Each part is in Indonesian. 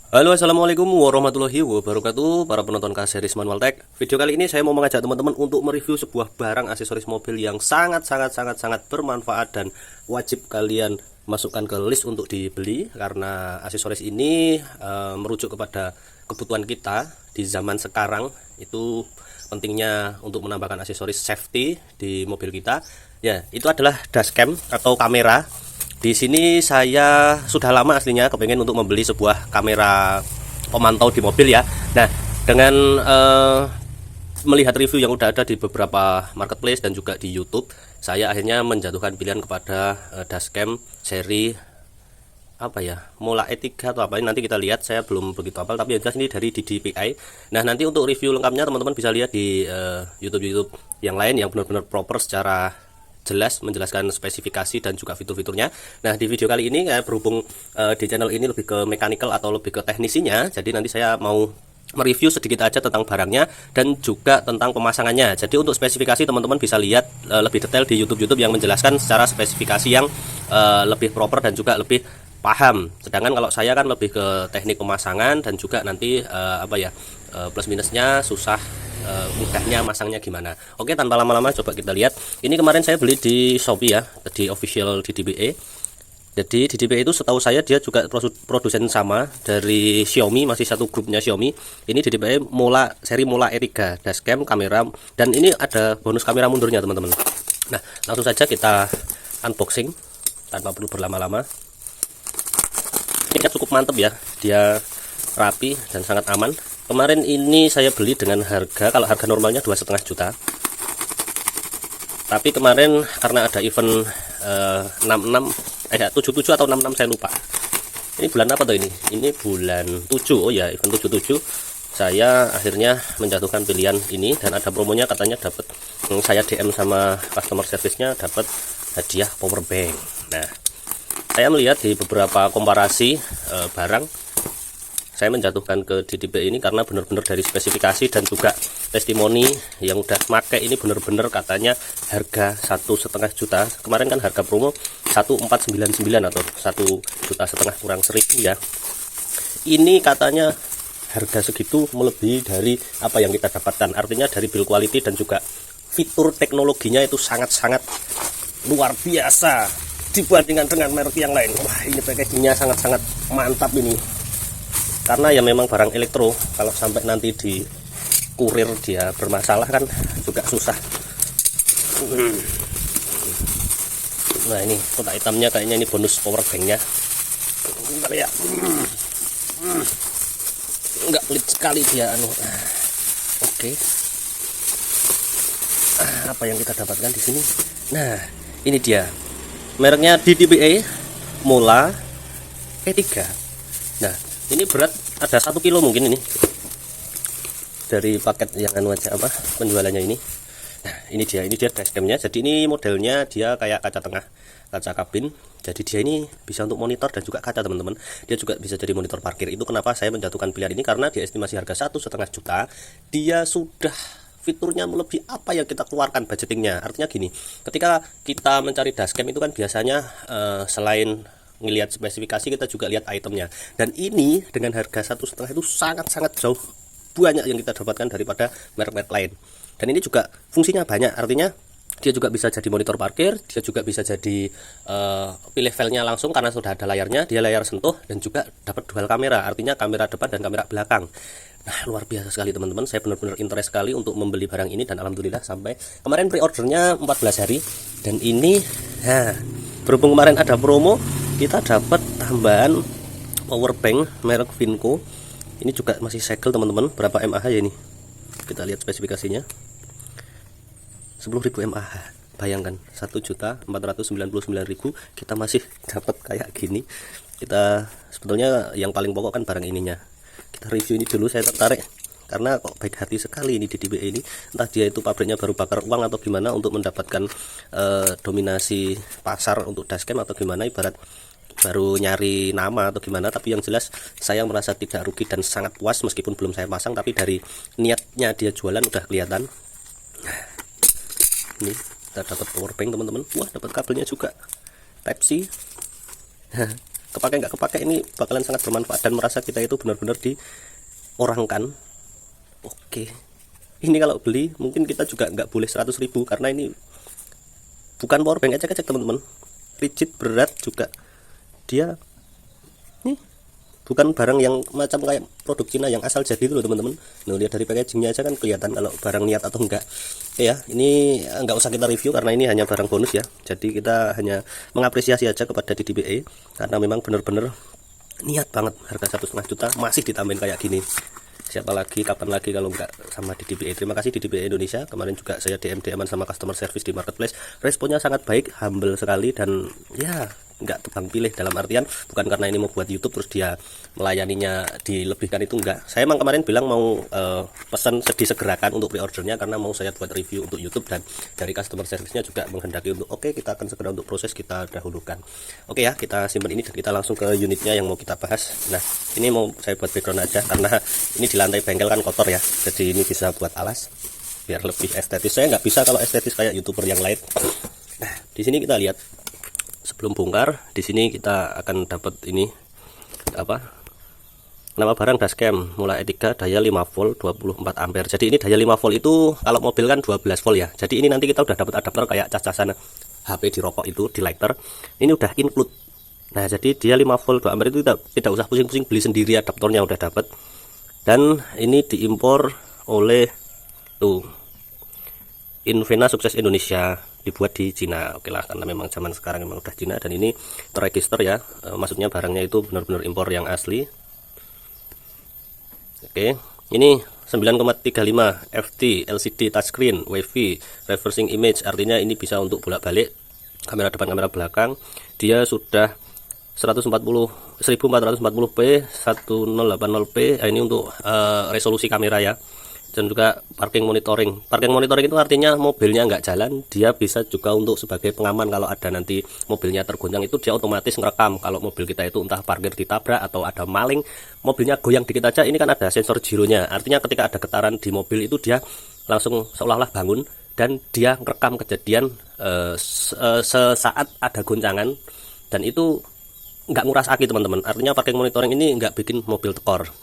Halo, assalamualaikum warahmatullahi wabarakatuh, para penonton series Manual Tech. Video kali ini saya mau mengajak teman-teman untuk mereview sebuah barang aksesoris mobil yang sangat bermanfaat dan wajib kalian masukkan ke list untuk dibeli, karena aksesoris ini merujuk kepada kebutuhan kita di zaman sekarang. Itu pentingnya untuk menambahkan aksesoris safety di mobil kita. Ya, itu adalah dashcam atau kamera. Di sini saya sudah lama aslinya kepengen untuk membeli sebuah kamera pemantau di mobil ya. Nah, dengan melihat review yang udah ada di beberapa marketplace dan juga di YouTube, saya akhirnya menjatuhkan pilihan kepada dashcam seri apa ya, Mola E3 atau apa ini, nanti kita lihat. Saya belum begitu hafal, tapi yang jelas ini dari DJI. Nah, nanti untuk review lengkapnya teman-teman bisa lihat di YouTube yang lain yang benar-benar proper secara jelas menjelaskan spesifikasi dan juga fitur-fiturnya. Nah, di video kali ini berhubung di channel ini lebih ke mechanical atau lebih ke teknisinya, jadi nanti saya mau mereview sedikit aja tentang barangnya dan juga tentang pemasangannya. Jadi untuk spesifikasi teman-teman bisa lihat lebih detail di YouTube yang menjelaskan secara spesifikasi yang lebih proper dan juga lebih paham. Sedangkan kalau saya kan lebih ke teknik pemasangan dan juga nanti plus minusnya susah, mudahnya masangnya gimana. Oke, tanpa lama-lama coba kita lihat. Ini kemarin saya beli di Shopee ya, di official DJI. Jadi DJI itu setahu saya dia juga produsen sama dari Xiaomi, masih satu grupnya Xiaomi. Ini DJI seri Mola E3 dashcam kamera, dan ini ada bonus kamera mundurnya teman-teman. Nah, langsung saja kita unboxing tanpa perlu berlama-lama. Ini cukup mantap ya, dia rapi dan sangat aman. Kemarin ini saya beli dengan harga, kalau harga normalnya 2,5 juta. Tapi kemarin karena ada event 77 atau 66 saya lupa. Ini bulan apa tuh ini? Ini bulan 7. Oh ya, event 77. Saya akhirnya menjatuhkan pilihan ini dan ada promonya, katanya dapat, saya DM sama customer service-nya, dapat hadiah power bank. Nah, saya melihat di beberapa komparasi barang, saya menjatuhkan ke DJI ini karena benar-benar dari spesifikasi dan juga testimoni yang udah make ini benar-benar katanya harga 1,5 juta. Kemarin kan harga promo 1,499 atau 1,5 juta kurang 1.000 ya. Ini katanya harga segitu melebihi dari apa yang kita dapatkan. Artinya dari build quality dan juga fitur teknologinya itu sangat-sangat luar biasa dibandingkan dengan merek yang lain. Wah, ini packagingnya sangat-sangat mantap ini. Karena ya memang barang elektro, kalau sampai nanti di kurir dia bermasalah kan juga susah. Nah, ini kotak hitamnya kayaknya ini bonus power banknya. Bentar ya. Enggak pelit sekali dia Oke. Apa yang kita dapatkan di sini? Nah, ini dia. Mereknya DJI Mola E3. Nah, ini berat ada 1 kilo mungkin ini dari paket yang penjualannya ini. Nah, ini dia dashcamnya. Jadi ini modelnya dia kayak kaca tengah, kaca kabin. Jadi dia ini bisa untuk monitor dan juga kaca teman-teman. Dia juga bisa jadi monitor parkir. Itu kenapa saya menjatuhkan pilihan ini, karena dia estimasi harga 1,5 juta. Dia sudah fiturnya melebihi apa yang kita keluarkan budgetingnya. Artinya gini, ketika kita mencari dashcam itu kan biasanya selain ngelihat spesifikasi kita juga lihat itemnya, dan ini dengan harga 1,5 itu sangat jauh banyak yang kita dapatkan daripada merek-merek lain. Dan ini juga fungsinya banyak, artinya dia juga bisa jadi monitor parkir, dia juga bisa jadi pilih filenya langsung karena sudah ada layarnya, dia layar sentuh, dan juga dapat dual kamera, artinya kamera depan dan kamera belakang. Nah, luar biasa sekali teman-teman. Saya benar-benar interest sekali untuk membeli barang ini, dan alhamdulillah sampai kemarin pre-ordernya 14 hari. Dan ini berhubung kemarin ada promo, kita dapat tambahan power bank merek Vinco. Ini juga masih segel teman-teman. Berapa mAh ya ini? Kita lihat spesifikasinya. 10.000 mAh. Bayangkan 1.499.000 kita masih dapat kayak gini. Kita sebetulnya yang paling pokok kan barang ininya. Kita review ini dulu, saya tertarik karena kok baik hati sekali ini di DJI ini. Entah dia itu pabriknya baru bakar uang atau gimana untuk mendapatkan dominasi pasar untuk dashcam atau gimana, ibarat baru nyari nama atau gimana. Tapi yang jelas saya merasa tidak rugi dan sangat puas, meskipun belum saya pasang, tapi dari niatnya dia jualan udah kelihatan. Ini kita dapat power bank teman-teman. Wah, dapat kabelnya juga Type C. kepake nggak kepake ini bakalan sangat bermanfaat dan merasa kita itu benar-benar diorangkan. Oke, ini kalau beli mungkin kita juga nggak boleh 100.000 karena ini bukan power bank ecek-ecek teman-teman, rigid, berat juga. Dia nih bukan barang yang macam kayak produk Cina yang asal jadi itu loh teman-teman. Nah, lihat dari packagingnya aja kan kelihatan kalau barang niat atau enggak. Ya, ini nggak usah kita review karena ini hanya barang bonus ya. Jadi kita hanya mengapresiasi aja kepada DDBE karena memang benar-benar niat banget. Harga 1,5 juta masih ditambahin kayak gini. Siapa lagi, kapan lagi kalau nggak sama DDBE. Terima kasih DDBE Indonesia. Kemarin juga saya DM-an sama customer service di marketplace, responnya sangat baik, humble sekali, dan ya nggak tebang pilih. Dalam artian bukan karena ini mau buat YouTube terus dia melayaninya dilebihkan, itu enggak. Saya emang kemarin bilang mau pesan disegerakan untuk pre-ordernya karena mau saya buat review untuk YouTube, dan dari customer service-nya juga menghendaki untuk oke, kita akan segera untuk proses kita dahulukan. Oke ya, kita simpan ini dan kita langsung ke unitnya yang mau kita bahas. Nah, ini mau saya buat background aja karena ini di lantai bengkel kan kotor ya, jadi ini bisa buat alas biar lebih estetis. Saya nggak bisa kalau estetis kayak YouTuber yang lain. Nah, di sini kita lihat sebelum bongkar, di sini kita akan dapat ini apa? Nama barang dashcam mulai E3, daya 5 volt 24 ampere. Jadi ini daya 5 volt itu kalau mobil kan 12 volt ya. Jadi ini nanti kita udah dapat adapter kayak cas-casan HP di rokok itu, di lighter. Ini udah include. Nah, jadi dia 5 volt 2 ampere itu tidak usah pusing-pusing beli sendiri, adaptornya udah dapat. Dan ini diimpor oleh tuh Invena Sukses Indonesia, dibuat di Cina. Oke lah, karena memang zaman sekarang memang udah Cina, dan ini terregister ya, maksudnya barangnya itu benar-benar impor yang asli. Oke, ini 9,35 FT LCD touchscreen WiFi reversing image, artinya ini bisa untuk bolak-balik kamera depan kamera belakang. Dia sudah 1440p 1080p. Ini untuk resolusi kamera ya. Dan juga parking monitoring. Parking monitoring itu artinya mobilnya nggak jalan, dia bisa juga untuk sebagai pengaman kalau ada nanti mobilnya tergoncang, itu dia otomatis ngerekam kalau mobil kita itu entah parkir ditabrak atau ada maling, mobilnya goyang dikit aja, ini kan ada sensor gironya. Artinya ketika ada getaran di mobil itu dia langsung seolah-olah bangun dan dia ngerekam kejadian sesaat ada goncangan, dan itu nggak nguras aki teman-teman. Artinya parking monitoring ini nggak bikin mobil tekor.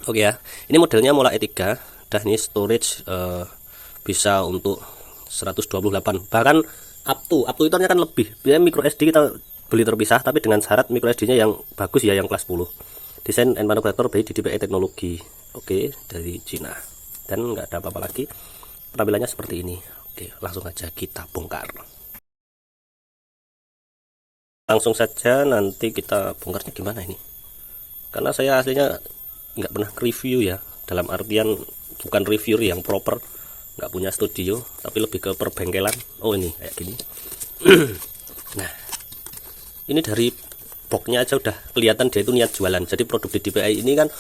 Oke ya, ini modelnya mulai E3. Dah, ini storage bisa untuk 128, bahkan up to itu kan lebih. Biasanya micro SD kita beli terpisah, tapi dengan syarat micro SD nya yang bagus ya, yang kelas 10. Desain and manufacture by DDBE Teknologi. Oke, dari Cina, dan nggak ada apa-apa lagi. Penampilannya seperti ini. Oke, langsung aja kita bongkar. Langsung saja nanti kita bongkarnya gimana ini, karena saya aslinya nggak pernah review ya, dalam artian bukan reviewer yang proper, nggak punya studio, tapi lebih ke perbengkelan. Oh, ini kayak gini. Nah, ini dari boxnya aja udah kelihatan dia itu niat jualan. Jadi produk DDBE ini kan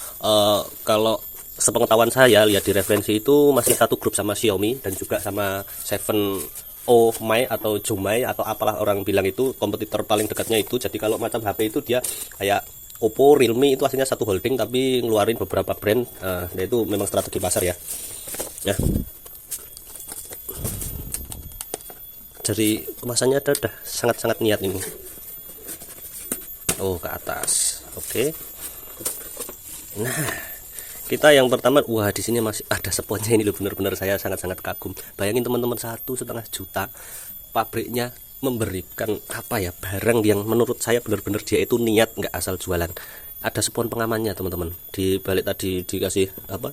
kalau sepengetahuan saya lihat di referensi itu masih satu grup sama Xiaomi dan juga sama 7O My atau Jumai atau apalah orang bilang, itu kompetitor paling dekatnya itu. Jadi kalau macam HP itu dia kayak Oppo, Realme, itu aslinya satu holding tapi ngeluarin beberapa brand. Itu memang strategi pasar ya. Ya. Dari kemasannya udah sangat-sangat niat ini. Oh, ke atas. Oke. Nah, kita yang pertama, wah di sini masih ada sponnya ini loh, benar-benar saya sangat-sangat kagum. Bayangin teman-teman, 1,5 juta pabriknya memberikan apa ya, barang yang menurut saya benar-benar dia itu niat, nggak asal jualan. Ada spon pengamannya teman-teman, di balik tadi dikasih apa,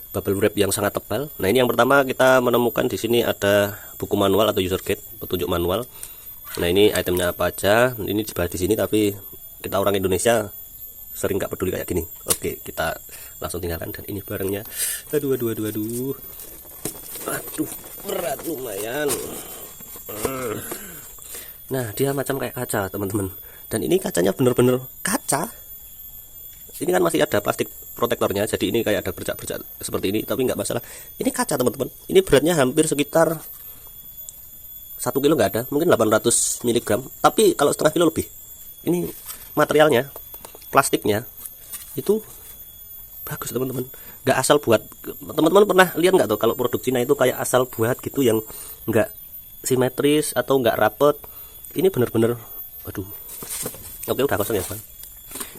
bubble wrap yang sangat tebal. Nah, ini yang pertama kita menemukan di sini ada buku manual atau user guide, petunjuk manual. Nah, ini itemnya apa aja, ini dibahas di sini, tapi kita orang Indonesia sering nggak peduli kayak gini. Oke, kita langsung tinggalkan. Dan ini barangnya, aduh, berat lumayan. Nah, dia macam kayak kaca teman-teman, dan ini kacanya bener-bener kaca. Ini kan masih ada plastik protektornya, jadi ini kayak ada bercak-bercak seperti ini, tapi nggak masalah. Ini kaca teman-teman. Ini beratnya hampir sekitar 1 kilo nggak ada, mungkin 800 mg, tapi kalau setengah kilo lebih. Ini materialnya, plastiknya itu bagus teman-teman, nggak asal buat. Teman-teman pernah lihat nggak tuh kalau produk Cina itu kayak asal buat gitu, yang nggak simetris atau nggak rapet. Ini bener-bener, aduh, Oke, udah kosong ya teman.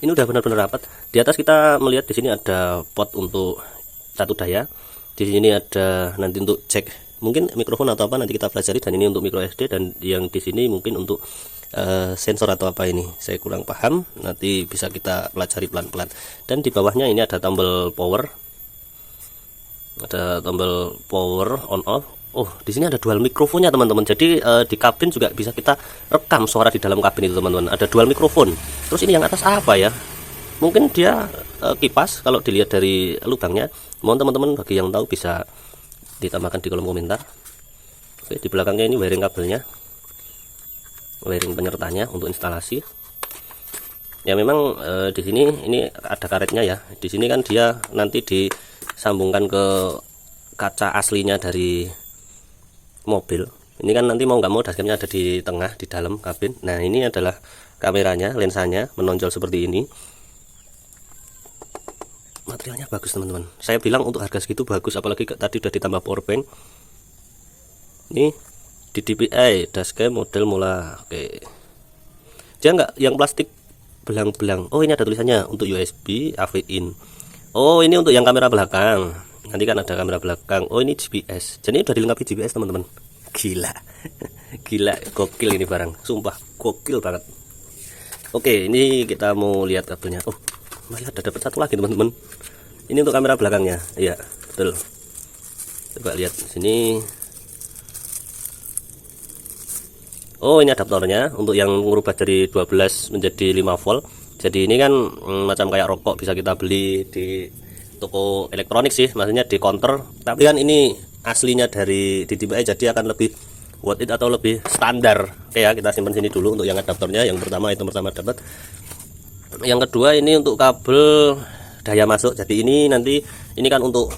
Ini udah benar-benar rapat. Di atas kita melihat di sini ada pot untuk satu daya. Di sini ada nanti untuk cek mungkin mikrofon atau apa, nanti kita pelajari. Dan ini untuk micro SD, dan yang di sini mungkin untuk sensor atau apa ini saya kurang paham, nanti bisa kita pelajari pelan-pelan. Dan di bawahnya ini ada tombol power, on off. Oh, di sini ada dual mikrofonnya teman-teman. Jadi di kabin juga bisa kita rekam suara di dalam kabin itu teman-teman. Ada dual mikrofon. Terus ini yang atas apa ya? Mungkin dia kipas kalau dilihat dari lubangnya. Mohon teman-teman bagi yang tahu bisa ditambahkan di kolom komentar. Oke, di belakangnya ini wiring kabelnya, wiring penyertanya untuk instalasi. Ya memang di sini ini ada karetnya ya. Di sini kan dia nanti disambungkan ke kaca aslinya dari mobil. Ini kan nanti mau nggak mau dashcamnya ada di tengah di dalam kabin. Nah ini adalah kameranya, lensanya menonjol seperti ini. Materialnya bagus teman-teman. Saya bilang untuk harga segitu bagus, apalagi tadi udah ditambah power bank. Ini di DPI dashcam model mula. Oke, dia nggak yang plastik belang-belang. Oh ini ada tulisannya untuk USB AV in. Oh ini untuk yang kamera belakang. Nanti kan ada kamera belakang. Oh ini GPS. Jadi udah dilengkapi GPS teman-teman. Gila. Gila, gokil ini barang. Sumpah gokil banget. Oke, ini kita mau lihat kabelnya. Oh, masih ada dapat satu lagi teman-teman. Ini untuk kamera belakangnya. Iya, betul. Coba lihat sini. Oh, ini adaptornya untuk yang merubah dari 12 menjadi 5 volt. Jadi ini kan macam kayak rokok, bisa kita beli di toko elektronik sih, maksudnya di counter. Tapi kan ini aslinya dari DPI, jadi akan lebih worth it atau lebih standar. Oke ya, kita simpan sini dulu untuk yang adaptornya. Yang pertama, item pertama dapat. Yang kedua ini untuk kabel daya masuk. Jadi ini nanti ini kan untuk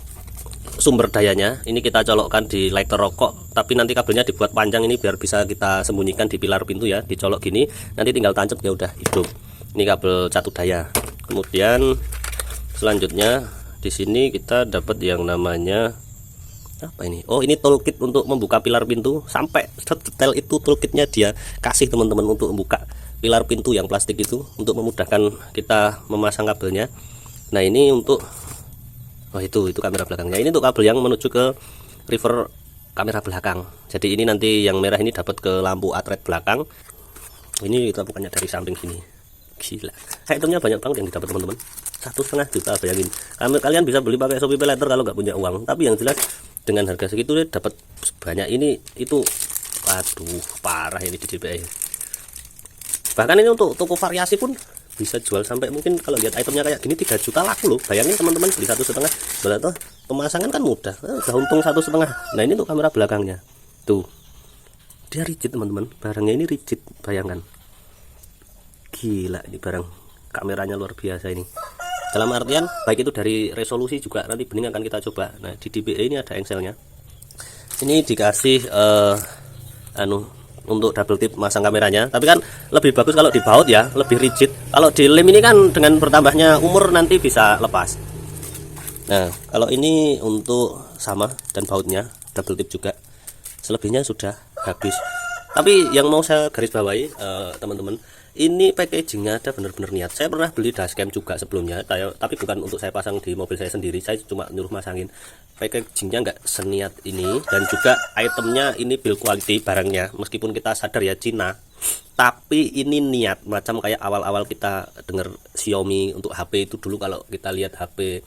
sumber dayanya. Ini kita colokkan di lighter rokok, tapi nanti kabelnya dibuat panjang ini biar bisa kita sembunyikan di pilar pintu ya. Dicolok gini, nanti tinggal tancap ya udah hidup. Ini kabel catu daya. Kemudian selanjutnya di sini kita dapat yang namanya apa ini? Oh ini toolkit untuk membuka pilar pintu. Sampai detail itu toolkitnya dia kasih teman-teman untuk membuka pilar pintu yang plastik itu, untuk memudahkan kita memasang kabelnya. Nah ini untuk itu kamera belakangnya. Ini untuk kabel yang menuju ke river kamera belakang. Jadi ini nanti yang merah ini dapat ke lampu atret belakang. Ini kita bukannya dari samping sini. Gila, itemnya banyak banget yang didapat teman-teman. 1,5 juta, bayangin. Kalian bisa beli pakai Shopee Paylater kalau nggak punya uang. Tapi yang jelas dengan harga segitu deh dapat banyak ini itu. Aduh, parah ini di DPI. Bahkan ini untuk toko variasi pun bisa jual sampai, mungkin kalau lihat itemnya kayak gini 3 juta laku loh. Bayangin teman-teman, beli 1,5. Berarti pemasangan kan mudah. Udah untung 1,5. Nah ini untuk kamera belakangnya. Tuh. Dia rigid teman-teman. Barangnya ini rigid, bayangkan. Gila ini barang, kameranya luar biasa ini. Dalam artian baik itu dari resolusi juga nanti bening akan kita coba. Nah di DPI ini ada engselnya. Ini dikasih untuk double tip masang kameranya. Tapi kan lebih bagus kalau dibaut ya, lebih rigid. Kalau di lem ini kan dengan bertambahnya umur nanti bisa lepas. Nah kalau ini untuk sama dan bautnya double tip juga. Selebihnya sudah habis. Tapi yang mau saya garis bawahi teman-teman, ini packagingnya ada benar-benar niat. Saya pernah beli dashcam juga sebelumnya, tapi bukan untuk saya pasang di mobil saya sendiri. Saya cuma nyuruh masangin. Packagingnya nggak seniat ini, dan juga itemnya ini build quality barangnya. Meskipun kita sadar ya Cina, tapi ini niat. Macam kayak awal-awal kita dengar Xiaomi untuk HP itu dulu, kalau kita lihat HP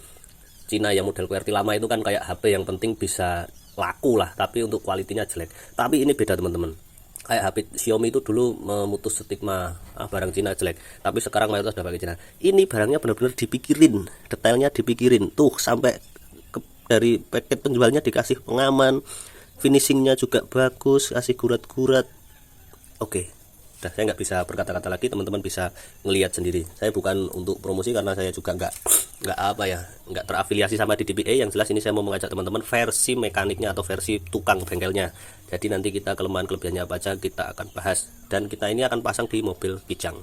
Cina yang model QWERTY lama itu kan kayak HP yang penting bisa laku lah, tapi untuk kualitinya jelek. Tapi ini beda teman-teman. Kayak HP Xiaomi itu dulu memutus stigma barang Cina jelek, tapi sekarang mayoritas sudah pakai Cina. Ini barangnya benar-benar dipikirin, detailnya dipikirin. Tuh sampai dari paket penjualnya dikasih pengaman, finishingnya juga bagus, kasih gurat-gurat. Oke, udah saya nggak bisa berkata-kata lagi, teman-teman bisa ngelihat sendiri. Saya bukan untuk promosi karena saya juga nggak terafiliasi sama di DPI. Yang jelas ini saya mau mengajak teman-teman versi mekaniknya atau versi tukang bengkelnya. Jadi nanti kita kelemahan-kelebihannya apa aja kita akan bahas, dan kita ini akan pasang di mobil Kijang.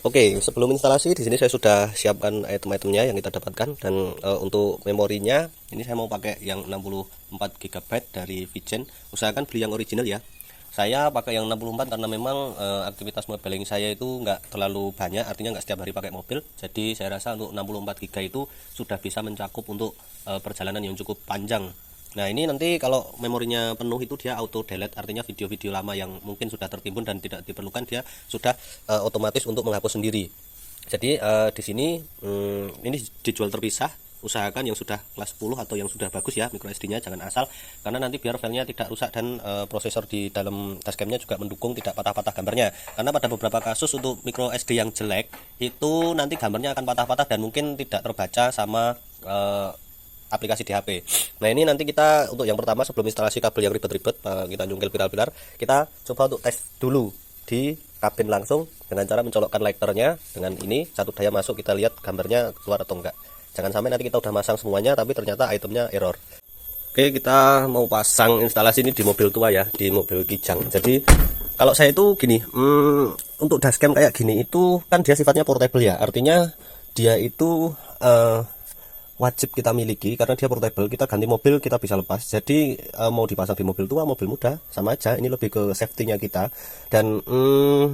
Oke, sebelum instalasi di sini saya sudah siapkan item-itemnya yang kita dapatkan, dan untuk memorinya ini saya mau pakai yang 64 GB dari Vigen. Usahakan beli yang original ya. Saya pakai yang 64 karena memang aktivitas modeling saya itu nggak terlalu banyak, artinya nggak setiap hari pakai mobil. Jadi saya rasa untuk 64 GB itu sudah bisa mencakup untuk perjalanan yang cukup panjang. Nah ini nanti kalau memorinya penuh itu dia auto delete, artinya video-video lama yang mungkin sudah tertimbun dan tidak diperlukan dia sudah otomatis untuk menghapus sendiri. Jadi di sini ini dijual terpisah. Usahakan yang sudah kelas 10 atau yang sudah bagus ya micro SD-nya, jangan asal, karena nanti biar filenya tidak rusak dan prosesor di dalam dashcam-nya juga mendukung tidak patah-patah gambarnya. Karena pada beberapa kasus untuk micro SD yang jelek itu nanti gambarnya akan patah-patah dan mungkin tidak terbaca sama aplikasi di HP. Nah ini nanti kita untuk yang pertama sebelum instalasi kabel yang ribet-ribet, kita nyungkil pilar-pilar, kita coba untuk tes dulu di kabin langsung dengan cara mencolokkan lighternya. Dengan ini satu daya masuk, kita lihat gambarnya keluar atau enggak. Jangan sampai nanti kita udah masang semuanya tapi ternyata itemnya error. Oke, kita mau pasang instalasi ini di mobil tua ya, di mobil Kijang. Jadi kalau saya itu gini, untuk dashcam kayak gini itu kan dia sifatnya portable ya, artinya dia itu wajib kita miliki karena dia portable. Kita ganti mobil kita bisa lepas. Jadi mau dipasang di mobil tua, mobil muda sama aja. Ini lebih ke safety-nya kita. Dan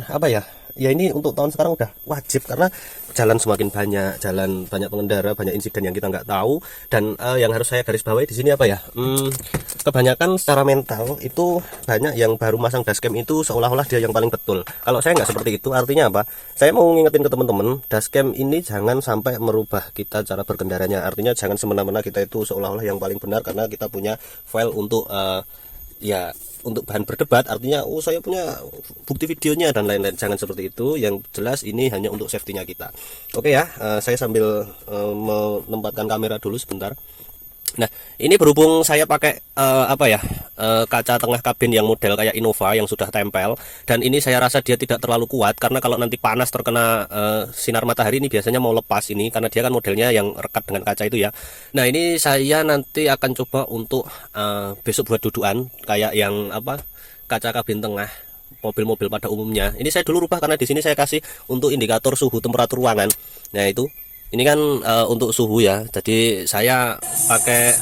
apa ya? Ya ini untuk tahun sekarang udah wajib karena jalan semakin banyak, jalan banyak pengendara, banyak insiden yang kita nggak tahu. Dan yang harus saya garis bawahi di sini apa ya? Kebanyakan secara mental itu banyak yang baru masang dashcam itu seolah-olah dia yang paling betul. Kalau saya nggak seperti itu, artinya apa? Saya mau ngingetin ke teman-teman, dashcam ini jangan sampai merubah kita cara berkendaranya. Artinya jangan semena-mena kita itu seolah-olah yang paling benar karena kita punya file untuk ya untuk bahan berdebat, artinya oh saya punya bukti videonya dan lain-lain. Jangan seperti itu. Yang jelas ini hanya untuk safety-nya kita. Oke ya, saya sambil menempatkan kamera dulu sebentar. Nah ini berhubung saya pakai kaca tengah kabin yang model kayak Innova yang sudah tempel, dan ini saya rasa dia tidak terlalu kuat karena kalau nanti panas terkena sinar matahari ini biasanya mau lepas ini karena dia kan modelnya yang rekat dengan kaca itu ya. Nah ini saya nanti akan coba untuk besok buat dudukan kayak yang kaca kabin tengah mobil-mobil pada umumnya. Ini saya dulu rubah karena di sini saya kasih untuk indikator suhu temperatur ruangan. Nah itu ini kan untuk suhu ya, jadi saya pakai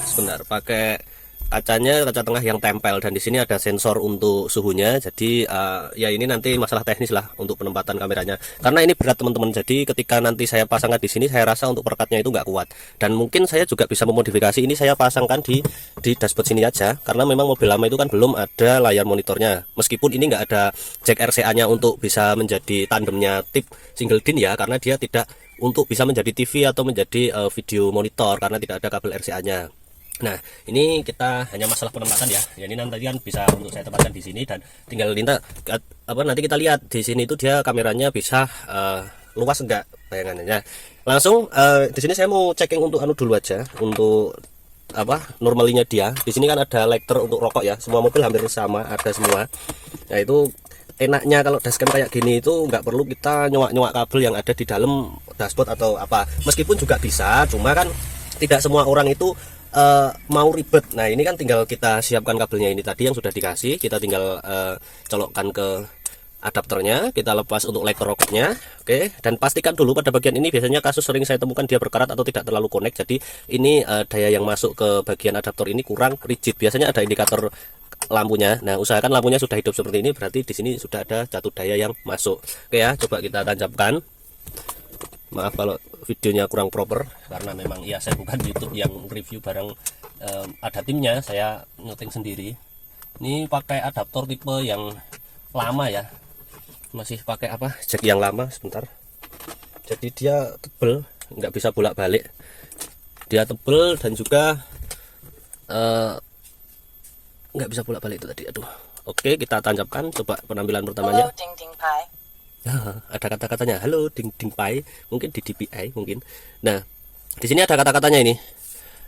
kaca tengah yang tempel dan di sini ada sensor untuk suhunya. Jadi ya ini nanti masalah teknis lah untuk penempatan kameranya karena ini berat teman-teman. Jadi ketika nanti saya pasangkan di sini saya rasa untuk perekatnya itu nggak kuat, dan mungkin saya juga bisa memodifikasi ini, saya pasangkan di dashboard sini aja karena memang mobil lama itu kan belum ada layar monitornya. Meskipun ini nggak ada jack RCA-nya untuk bisa menjadi tandemnya tip single DIN ya, karena dia tidak untuk bisa menjadi TV atau menjadi video monitor karena tidak ada kabel RCA-nya. Nah, ini kita hanya masalah penempatan ya. Ya ini nanti kan bisa untuk saya tempatkan di sini dan tinggal nanti kita lihat di sini itu dia kameranya bisa luas enggak bayangannya. Langsung di sini saya mau checking untuk dulu aja untuk normalinya dia. Di sini kan ada lighter untuk rokok ya. Semua mobil hampir sama, ada semua. Nah, itu enaknya kalau dashcam kayak gini itu nggak perlu kita nyowak-nyowak kabel yang ada di dalam dashboard atau apa. Meskipun juga bisa, cuma kan tidak semua orang itu mau ribet. Nah ini kan tinggal kita siapkan kabelnya ini tadi yang sudah dikasih, kita tinggal colokkan ke adapternya, kita lepas untuk lighter rokoknya. Oke, dan pastikan dulu pada bagian ini biasanya kasus sering saya temukan dia berkarat atau tidak terlalu connect. Jadi ini daya yang masuk ke bagian adaptor ini kurang rigid. Biasanya ada indikator lampunya. Nah usahakan lampunya sudah hidup seperti ini, berarti di sini sudah ada jatuh daya yang masuk. Oke ya, coba kita tancapkan. Maaf kalau videonya kurang proper karena memang ya saya bukan YouTube yang review barang, ada timnya, saya ngeting sendiri. Ini pakai adaptor tipe yang lama ya, masih pakai jack yang lama. Sebentar, jadi dia tebel, nggak bisa bolak-balik, dia tebel dan juga nggak bisa bolak-balik itu tadi. Aduh. Oke, kita tancapkan. Coba penampilan pertamanya. Hello, Ding Ding Pai. Ada kata-katanya, halo Ding Ding Pai, mungkin di DPI mungkin. Nah di sini ada kata-katanya ini,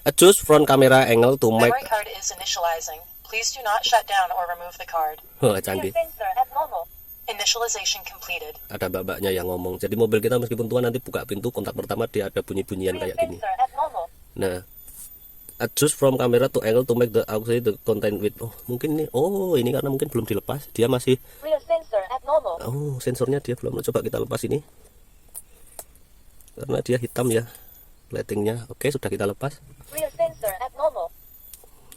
adjust front camera angle to make. Memory card is initializing. Please do not shut down or remove the card. Canggih. Initialization completed. Ada mbak-mbaknya yang ngomong. Jadi mobil kita meskipun tua nanti buka pintu kontak pertama dia ada bunyi-bunyian kayak gini. Nah, adjust from camera to angle to make the auxiliary the content with. Mungkin ini karena mungkin belum dilepas, dia masih. Sensornya dia belum. Coba kita lepas ini karena dia hitam ya lightingnya. Oke, sudah kita lepas.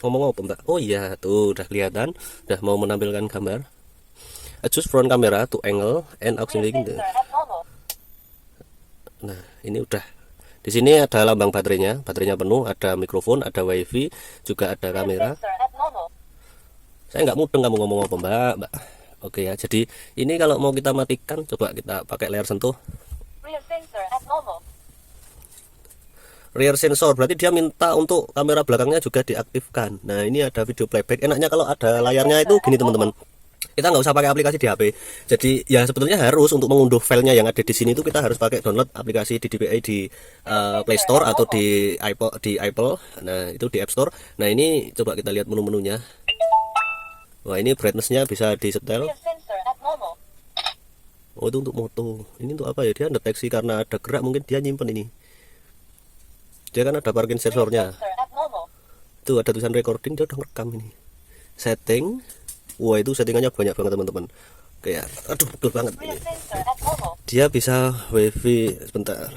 Ngomong apa mbak? Oh iya tuh udah kelihatan, udah mau menampilkan gambar. adjust front camera to angle and Rear auxiliary. sensor at normal. Nah, ini udah. Di sini ada lambang baterainya penuh, ada mikrofon, ada wifi, juga ada Rear kamera. sensor at normal. Saya nggak mudeng kamu ngomong apa mbak. Oke ya, jadi ini kalau mau kita matikan, coba kita pakai layar sentuh. Rear sensor at normal. Rear sensor berarti dia minta untuk kamera belakangnya juga diaktifkan. Nah, ini ada video playback. Enaknya kalau ada layarnya itu gini teman-teman, kita nggak usah pakai aplikasi di HP. Jadi ya sebetulnya harus untuk mengunduh filenya yang ada di sini itu kita harus pakai download aplikasi di DPI di Play Store atau di Apple. Nah, itu di App Store. Nah, ini coba kita lihat menu-menunya. Wah, ini brightness-nya bisa disetel. Rear sensor at normal. Oh, itu untuk moto. Ini untuk apa ya? Dia deteksi karena ada gerak, mungkin dia nyimpen ini. Dia kan ada parking sensornya. Sensor at normal. Itu ada tulisan recording, dia udah ngerekam ini. Setting. Wah, itu settingannya banyak banget teman-teman. Kayak aduh, betul banget Rear ini. sensor at normal. Dia bisa wifi. Sebentar,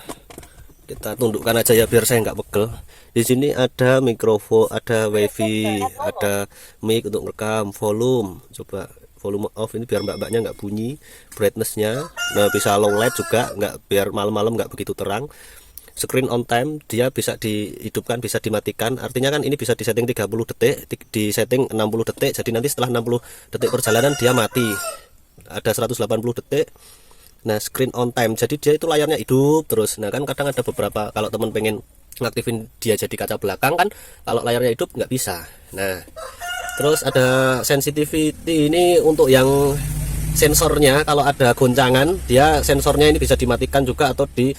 kita tundukkan aja ya biar saya nggak pegel. Di sini ada mikrofon, ada wifi, ada mic untuk rekam, volume. Coba volume off ini biar mbak-mbaknya nggak bunyi. Brightnessnya, nah bisa low light juga, nggak biar malam-malam nggak begitu terang. Screen on time dia bisa dihidupkan, bisa dimatikan. Artinya kan ini bisa disetting 30 detik, di setting 60 detik. Jadi nanti setelah 60 detik perjalanan dia mati. Ada 180 detik. Nah, screen on time. Jadi dia itu layarnya hidup terus. Nah, kan kadang ada beberapa kalau teman pengen ngaktifin dia jadi kaca belakang kan, kalau layarnya hidup nggak bisa. Nah, terus ada sensitivity ini untuk yang sensornya, kalau ada goncangan dia sensornya ini bisa dimatikan juga atau di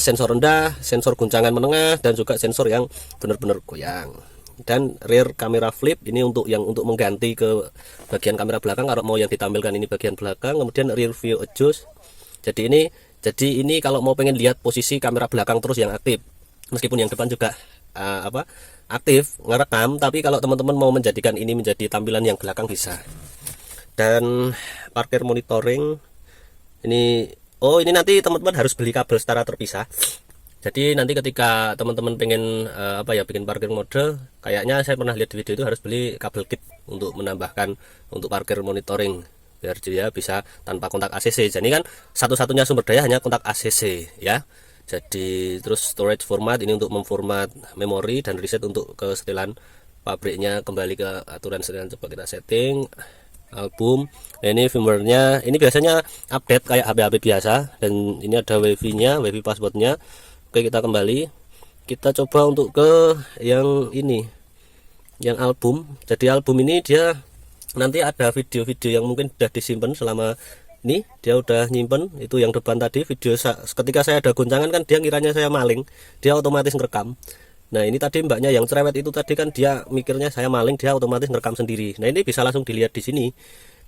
sensor rendah, sensor goncangan menengah, dan juga sensor yang benar-benar goyang. Dan rear camera flip ini untuk mengganti ke bagian kamera belakang. Kalau mau yang ditampilkan ini bagian belakang, kemudian rear view adjust. Jadi ini kalau mau pengen lihat posisi kamera belakang terus yang aktif, meskipun yang depan juga aktif ngerekam, tapi kalau teman-teman mau menjadikan ini menjadi tampilan yang belakang bisa. Dan parkir monitoring ini nanti teman-teman harus beli kabel secara terpisah. Jadi nanti ketika teman-teman pengen bikin parkir mode, kayaknya saya pernah lihat di video itu harus beli kabel kit untuk menambahkan untuk parkir monitoring biar dia bisa tanpa kontak ACC. Jadi kan satu-satunya sumber daya hanya kontak ACC ya. Jadi terus storage format ini untuk memformat memori, dan reset untuk kesetelan pabriknya kembali ke aturan setelan. Coba kita setting album. Nah, ini firmware-nya ini biasanya update kayak HP-HP biasa, dan ini ada wifi-nya, wifi password-nya. Oke, kita kembali, kita coba untuk ke yang ini, yang album. Jadi album ini dia nanti ada video-video yang mungkin sudah disimpan selama ini, dia udah nyimpen. Itu yang depan tadi video ketika saya ada goncangan kan dia ngiranya saya maling, dia otomatis ngerekam. Nah, ini tadi mbaknya yang cerewet itu tadi kan dia mikirnya saya maling, dia otomatis ngerekam sendiri. Nah, ini bisa langsung dilihat di sini,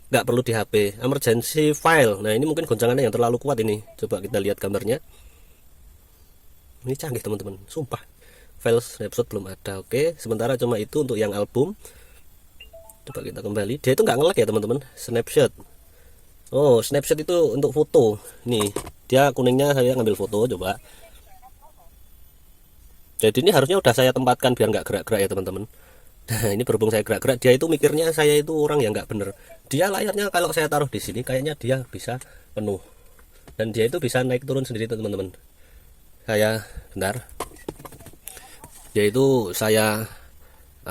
nggak perlu di HP. Emergency file. Nah, ini mungkin goncangannya yang terlalu kuat ini. Coba kita lihat gambarnya. Ini canggih teman-teman, sumpah. File snapshot belum ada. Oke, sementara cuma itu untuk yang album. Coba kita kembali. Dia itu nggak nge-lag ya teman-teman. Snapshot. Oh, snapshot itu untuk foto. Nih, dia kuningnya saya ngambil foto. Coba. Jadi ini harusnya udah saya tempatkan biar nggak gerak-gerak ya teman-teman. Nah, ini berhubung saya gerak-gerak, dia itu mikirnya saya itu orang yang nggak bener. Dia layarnya kalau saya taruh di sini kayaknya dia bisa penuh, dan dia itu bisa naik turun sendiri teman-teman. Saya bentar. Dia itu saya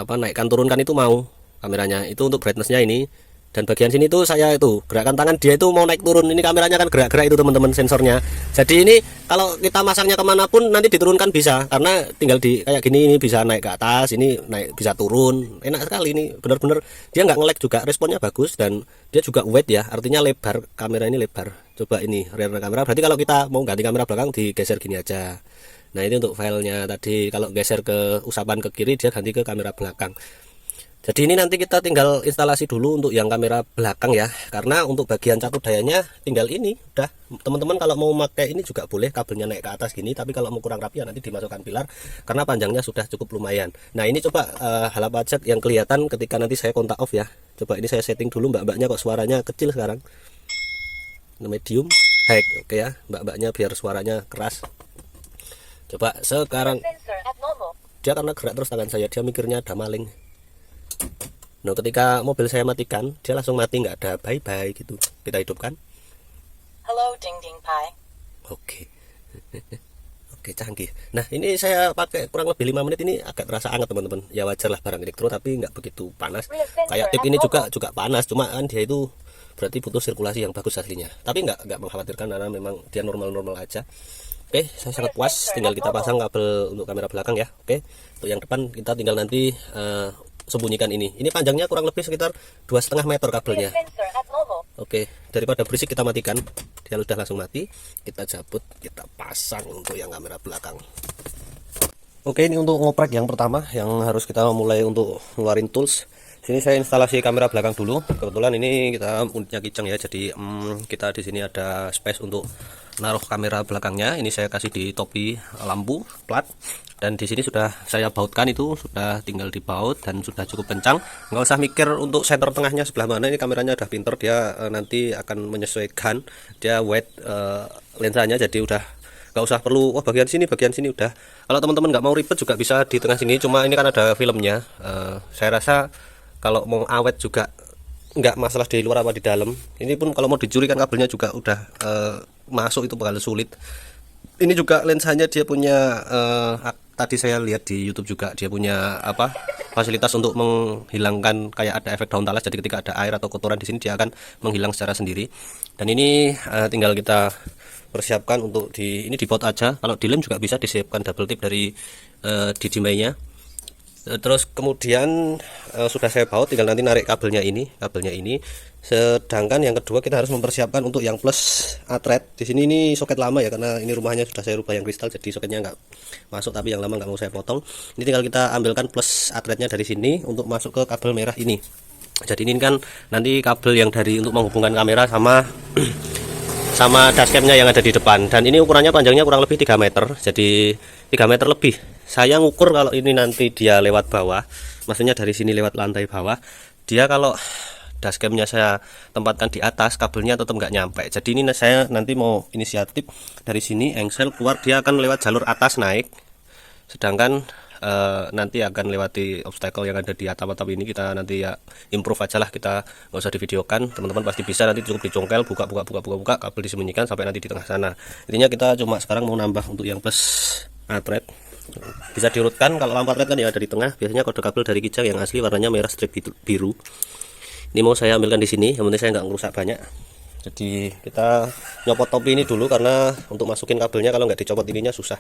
naikkan turunkan itu mau kameranya. Itu untuk brightnessnya ini. Dan bagian sini tuh saya itu gerakan tangan dia itu mau naik turun, ini kameranya kan gerak-gerak itu teman-teman sensornya. Jadi ini kalau kita masangnya kemanapun nanti diturunkan bisa, karena tinggal di kayak gini, ini bisa naik ke atas, ini naik bisa turun, enak sekali ini benar-benar. Dia nggak nge-lag juga, responnya bagus, dan dia juga wide ya, artinya lebar, kamera ini lebar. Coba ini rear kamera, berarti kalau kita mau ganti kamera belakang digeser gini aja. Nah, ini untuk filenya tadi, kalau geser ke usapan ke kiri dia ganti ke kamera belakang. Jadi ini nanti kita tinggal instalasi dulu untuk yang kamera belakang ya, karena untuk bagian catur dayanya tinggal ini udah. Teman-teman kalau mau pakai ini juga boleh, kabelnya naik ke atas gini, tapi kalau mau kurang rapi ya nanti dimasukkan pilar, karena panjangnya sudah cukup lumayan. Nah, ini coba hal apa aja yang kelihatan ketika nanti saya kontak off ya. Coba ini saya setting dulu, mbak-mbaknya kok suaranya kecil sekarang, medium high. Oke ya, mbak-mbaknya biar suaranya keras. Coba sekarang dia karena gerak terus tangan saya, dia mikirnya ada maling. Nah, ketika mobil saya matikan, dia langsung mati, nggak ada bye-bye gitu. Kita hidupkan. Hello, Ding Ding Pie. Oke. Oke, canggih. Nah, ini saya pakai kurang lebih 5 menit, ini agak terasa hangat teman-teman. Ya wajar lah barang elektro, tapi nggak begitu panas. Kayak tip ini juga panas, cuma kan dia itu berarti butuh sirkulasi yang bagus aslinya. Tapi nggak mengkhawatirkan karena memang dia normal-normal aja. Oke, saya sangat puas. Tinggal kita pasang kabel untuk kamera belakang ya. Oke, untuk yang depan kita tinggal nanti sembunyikan ini. Ini panjangnya kurang lebih sekitar 2,5 meter kabelnya. Oke, daripada berisik kita matikan. Dia udah langsung mati. Kita cabut, kita pasang untuk yang kamera belakang. Oke, ini untuk ngoprek yang pertama yang harus kita mulai untuk ngeluarin tools. Sini saya instalasi kamera belakang dulu. Kebetulan ini kita unitnya Kijang ya, jadi kita di sini ada space untuk naruh kamera belakangnya. Ini saya kasih di topi lampu plat, dan di sini sudah saya bautkan, itu sudah tinggal dibaut dan sudah cukup kencang. Nggak usah mikir untuk center tengahnya sebelah mana. Ini kameranya udah pinter, dia nanti akan menyesuaikan. Dia wide lensanya, jadi udah nggak usah perlu bagian sini udah. Kalau teman-teman nggak mau ribet juga bisa di tengah sini, cuma ini kan ada filmnya. Saya rasa kalau mau awet juga nggak masalah di luar apa di dalam. Ini pun kalau mau dicuri kan kabelnya juga udah masuk, itu bakal sulit. Ini juga lensanya dia punya tadi saya lihat di YouTube juga dia punya fasilitas untuk menghilangkan kayak ada efek daun talas. Jadi ketika ada air atau kotoran di sini dia akan menghilang secara sendiri. Dan ini tinggal kita persiapkan untuk ini dibaut aja. Kalau dilem juga bisa disiapkan double tip dari DJI-nya. Terus kemudian sudah saya baut, tinggal nanti narik kabelnya ini. Sedangkan yang kedua kita harus mempersiapkan untuk yang plus atret. Di sini ini soket lama ya, karena ini rumahnya sudah saya rubah yang kristal, jadi soketnya nggak masuk, tapi yang lama nggak mau saya potong. Ini tinggal kita ambilkan plus atretnya dari sini untuk masuk ke kabel merah ini. Jadi ini kan nanti kabel yang dari untuk menghubungkan kamera sama sama dashcamnya yang ada di depan. Dan ini ukurannya panjangnya kurang lebih 3 meter, jadi 3 meter lebih. Saya ngukur kalau ini nanti dia lewat bawah, maksudnya dari sini lewat lantai bawah, dia kalau dashcamnya saya tempatkan di atas, kabelnya tetap nggak nyampe. Jadi ini saya nanti mau inisiatif dari sini engsel keluar, dia akan lewat jalur atas naik, sedangkan nanti akan lewati obstacle yang ada di atap-atap ini. Kita nanti ya improve aja lah, kita nggak usah divideokan, teman-teman pasti bisa. Nanti cukup dicongkel, buka kabel disembunyikan sampai nanti di tengah sana. Intinya kita cuma sekarang mau nambah untuk yang plus atret. Bisa diurutkan, kalau lampu atret kan ya ada di tengah. Biasanya kode kabel dari Kijang yang asli warnanya merah strip biru. Ini mau saya ambilkan di sini, yang penting saya nggak ngerusak banyak. Jadi kita nyopot topi ini dulu, karena untuk masukin kabelnya kalau nggak dicopot ininya susah.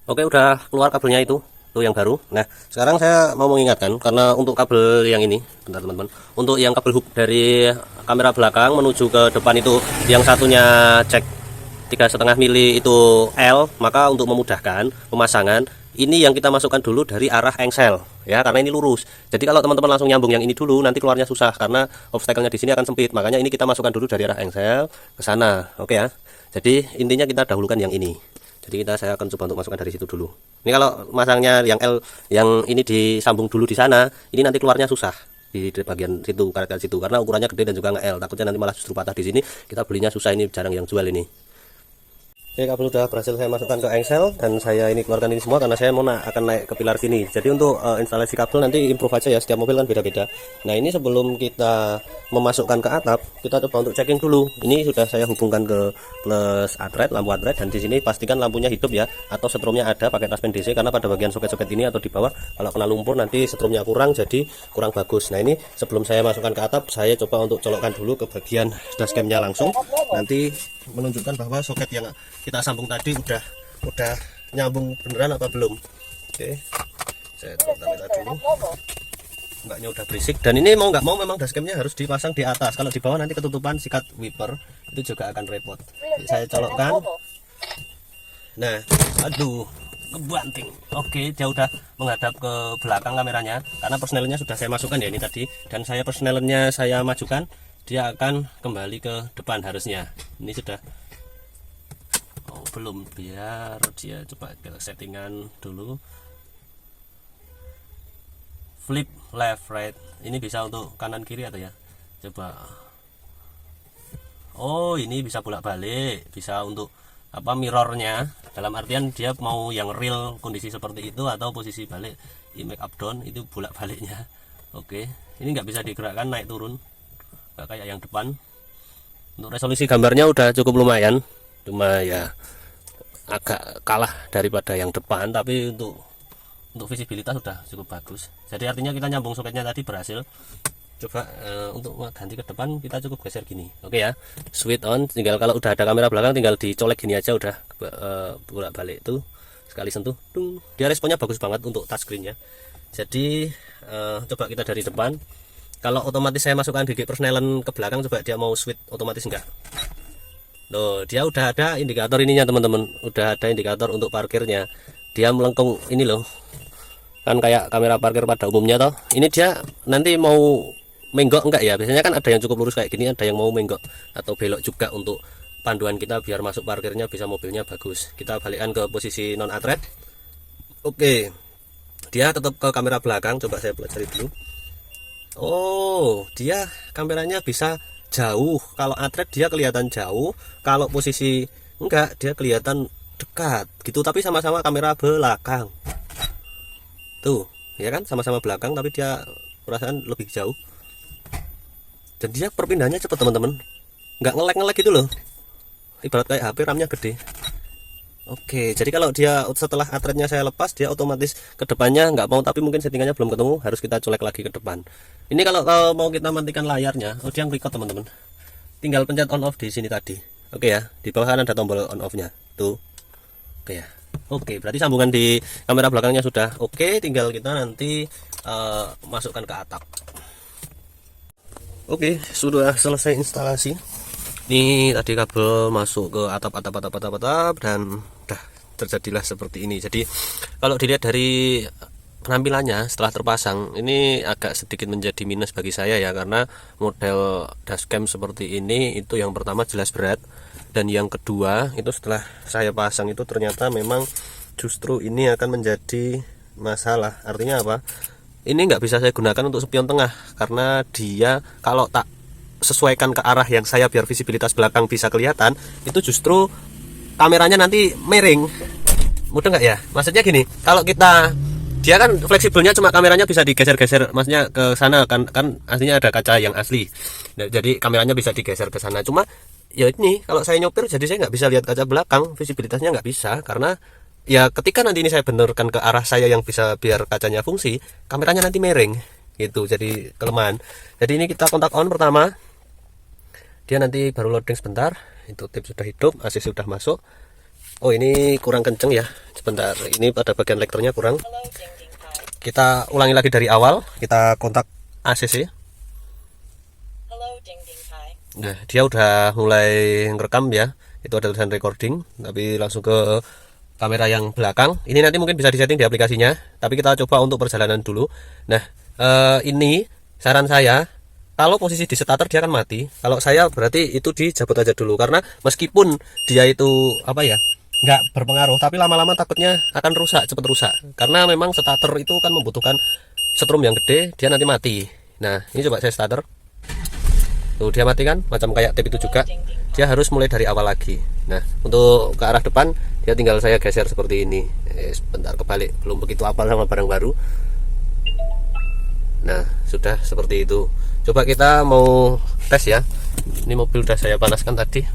Oke, udah keluar kabelnya itu yang baru. Nah, sekarang saya mau mengingatkan, karena untuk kabel yang ini, bentar teman-teman, untuk yang kabel hook dari kamera belakang menuju ke depan itu, yang satunya cek 3,5 mili itu L, maka untuk memudahkan pemasangan, ini yang kita masukkan dulu dari arah engsel ya, karena ini lurus. Jadi kalau teman-teman langsung nyambung yang ini dulu, nanti keluarnya susah karena obstacle-nya di sini akan sempit. Makanya ini kita masukkan dulu dari arah engsel ke sana. Oke ya. Jadi intinya kita dahulukan yang ini. Jadi saya akan coba untuk masukkan dari situ dulu. Ini kalau masangnya yang L, yang ini disambung dulu di sana, ini nanti keluarnya susah di bagian situ, karet situ, karena ukurannya gede dan juga nge-L. Takutnya nanti malah justru patah di sini. Kita belinya susah, ini jarang yang jual ini. Oke, kabel udah berhasil saya masukkan ke engsel, dan saya ini keluarkan ini semua karena saya mau akan naik ke pilar sini. Jadi untuk instalasi kabel nanti improve aja ya, setiap mobil kan beda-beda. Nah, ini sebelum kita memasukkan ke atap, kita coba untuk checking dulu. Ini sudah saya hubungkan ke plus atret, lampu atret, dan di sini pastikan lampunya hidup ya, atau setrumnya ada pakai taspen DC, karena pada bagian soket-soket ini atau di bawah kalau kena lumpur nanti setrumnya kurang, jadi kurang bagus. Nah, ini sebelum saya masukkan ke atap, saya coba untuk colokkan dulu ke bagian dashcamnya langsung. Nanti menunjukkan bahwa soket yang kita sambung tadi udah nyambung beneran apa belum. Oke, saya tarik dulu. Mbaknya udah berisik, dan ini mau nggak mau memang dashcamnya harus dipasang di atas. Kalau di bawah nanti ketutupan sikat wiper, itu juga akan repot. Jadi saya colokkan. Nah, aduh, kebanting. Oke, dia udah menghadap ke belakang kameranya, karena persnelernya sudah saya masukkan ya ini tadi, dan saya persnelernya saya majukan, dia akan kembali ke depan harusnya. Ini sudah belum, biar dia coba kita settingan dulu. Flip left right, ini bisa untuk kanan kiri atau ya, coba. Oh, ini bisa bolak balik, bisa untuk mirrornya, dalam artian dia mau yang real kondisi seperti itu atau posisi balik, make up down itu bolak baliknya. Oke, ini nggak bisa digerakkan naik turun, nggak kayak yang depan. Untuk resolusi gambarnya udah cukup lumayan, cuma ya agak kalah daripada yang depan, tapi untuk visibilitas sudah cukup bagus. Jadi artinya kita nyambung soketnya tadi berhasil. Coba untuk ganti ke depan kita cukup geser gini. Oke ya, switch on. Tinggal kalau udah ada kamera belakang tinggal dicolek gini aja udah bolak balik tuh. Sekali sentuh, dung. Dia responnya bagus banget untuk touchscreennya. Jadi coba kita dari depan. Kalau otomatis saya masukkan gigi persnelan ke belakang, coba dia mau switch otomatis enggak? Loh, dia udah ada indikator ininya teman-teman. Udah ada indikator untuk parkirnya. Dia melengkung ini loh. Kan kayak kamera parkir pada umumnya toh. Ini dia nanti mau menggok enggak ya? Biasanya kan ada yang cukup lurus kayak gini, ada yang mau menggok atau belok juga untuk panduan kita biar masuk parkirnya bisa mobilnya bagus. Kita balikkan ke posisi non atret. Oke. Dia tetap ke kamera belakang, coba saya pelajari dulu. Oh, dia kameranya bisa jauh. Kalau atret dia kelihatan jauh, kalau posisi enggak dia kelihatan dekat gitu, tapi sama-sama kamera belakang. Tuh, ya kan sama-sama belakang tapi dia perasaan lebih jauh. Dan dia perpindahannya cepat teman-teman. Enggak ngelek-ngelek gitu loh. Ibarat kayak HP RAM-nya gede. Oke, jadi kalau dia setelah atretnya saya lepas, dia otomatis ke depannya nggak mau, tapi mungkin settingannya belum ketemu, harus kita colek lagi ke depan. Ini kalau mau kita matikan layarnya, oh dia nge-record teman-teman. Tinggal pencet on off di sini tadi. Oke ya, di bawah kanan ada tombol on off-nya. Tuh. Oke ya. Oke, berarti sambungan di kamera belakangnya sudah oke, tinggal kita nanti masukkan ke atap. Oke, sudah selesai instalasi. Ini tadi kabel masuk ke atap dan udah terjadilah seperti ini. Jadi kalau dilihat dari penampilannya setelah terpasang, ini agak sedikit menjadi minus bagi saya ya, karena model dashcam seperti ini itu yang pertama jelas berat, dan yang kedua itu setelah saya pasang itu ternyata memang justru ini akan menjadi masalah. Artinya apa? Ini nggak bisa saya gunakan untuk spion tengah, karena dia kalau tak sesuaikan ke arah yang saya biar visibilitas belakang bisa kelihatan, itu justru kameranya nanti miring. Mudah nggak ya? Maksudnya gini, kalau kita dia kan fleksibelnya cuma kameranya bisa digeser-geser, maksudnya ke sana kan aslinya ada kaca yang asli. Nah, jadi kameranya bisa digeser ke sana. Cuma ya ini kalau saya nyopir jadi saya nggak bisa lihat kaca belakang, visibilitasnya nggak bisa, karena ya ketika nanti ini saya benarkan ke arah saya yang bisa biar kacanya fungsi, kameranya nanti miring gitu, jadi kelemahan. Jadi ini kita kontak on pertama, dia nanti baru loading sebentar. Itu tip sudah hidup, AC sudah masuk. Oh ini kurang kenceng ya, sebentar, ini pada bagian lekternya kurang. Kita ulangi lagi dari awal, kita kontak ACC. Nah, dia udah mulai ngerekam ya, itu ada tulisan recording, tapi langsung ke kamera yang belakang. Ini nanti mungkin bisa disetting di aplikasinya, tapi kita coba untuk perjalanan dulu. Nah, ini saran saya, kalau posisi di starter dia akan mati. Kalau saya berarti itu dijabut aja dulu, karena meskipun dia itu apa ya, nggak berpengaruh, tapi lama-lama takutnya akan rusak, cepat rusak. Karena memang starter itu kan membutuhkan setrum yang gede, dia nanti mati. Nah, ini coba saya starter. Tuh dia mati kan, macam kayak tape itu juga. Dia harus mulai dari awal lagi. Nah, untuk ke arah depan dia tinggal saya geser seperti ini. Sebentar kebalik, belum begitu apal sama barang baru. Nah, sudah seperti itu. Coba kita mau tes ya. Ini mobil sudah saya panaskan tadi.